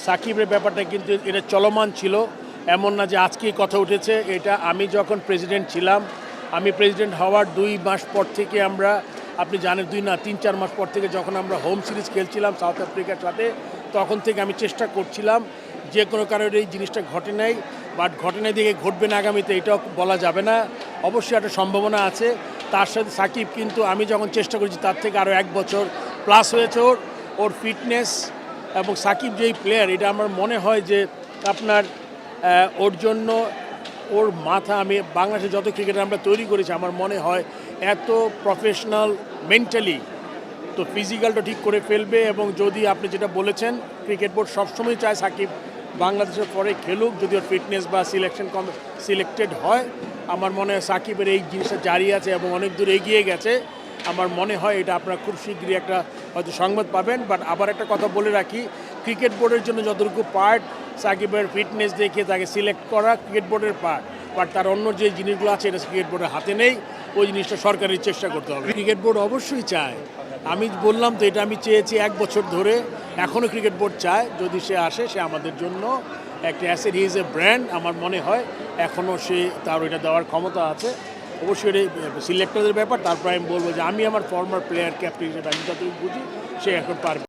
সাকিবের ব্যাপারটা কিন্তু এটা চলমান ছিল, এমন না যে আজকেই কথা উঠেছে। এটা আমি যখন প্রেসিডেন্ট ছিলাম, আমি প্রেসিডেন্ট হওয়ার 2 মাস পর থেকে আমরা, আপনি জানেন 2 না 3-4 মাস পর থেকে যখন আমরা হোম সিরিজ খেলছিলাম সাউথ আফ্রিকার সাথে, তখন থেকে আমি চেষ্টা করছিলাম যে কোনো কারণে এই জিনিসটা ঘটে নাই, বাট ঘটে নাই দিকে ঘটবে না আগামীতে এটাও বলা যাবে না। অবশ্যই একটা সম্ভাবনা আছে। তার সাথে সাকিব কিন্তু আমি যখন চেষ্টা করেছি তার থেকে আরও 1 বছর প্লাস হয়েছে ওর ফিটনেস এবং সাকিব যেই প্লেয়ার, এটা আমার মনে হয় যে আপনার ওর জন্য ওর মাথা, আমি বাংলাদেশে যত ক্রিকেটার আমরা তৈরি করেছি আমার মনে হয় এত প্রফেশনাল মেন্টালি, তো ফিজিক্যালটা ঠিক করে ফেলবে। এবং যদি আপনি যেটা বলেছেন, ক্রিকেট বোর্ড সবসময় চায় সাকিব বাংলাদেশের পরে খেলুক, যদি ওর ফিটনেস বা সিলেক্টেড হয়। আমার মনে হয় সাকিবের এই জিনিসটা জারি আছে এবং অনেক দূর এগিয়ে গেছে। আমার মনে হয় এটা আপনারা খুব শীঘ্রই একটা হয়তো সংবাদ পাবেন। বাট আবার একটা কথা বলে রাখি, ক্রিকেট বোর্ডের জন্য যতটুকু পার্ট সাকিবের ফিটনেস দেখে তাকে সিলেক্ট করা ক্রিকেট বোর্ডের পার্ট, বাট তার অন্য যে জিনিসগুলো আছে এটা ক্রিকেট বোর্ডের হাতে নেই। ওই জিনিসটা সরকারের চেষ্টা করতে হবে। ক্রিকেট বোর্ড অবশ্যই চায়, আমি বললাম তো এটা আমি চেয়েছি 1 বছর ধরে, এখনও ক্রিকেট বোর্ড চায় যদি সে আসে, সে আমাদের জন্য একটা asset, he is a brand. আমার মনে হয় এখনও সে তার ওইটা দেওয়ার ক্ষমতা আছে। অবশ্যই সিলেক্টরদের ব্যাপার। তারপর আমি বলবো যে আমি আমার ফর্মার প্লেয়ার ক্যাপ্টেন হিসেবে আমি যতটুকু বুঝি সে এখন পারবে।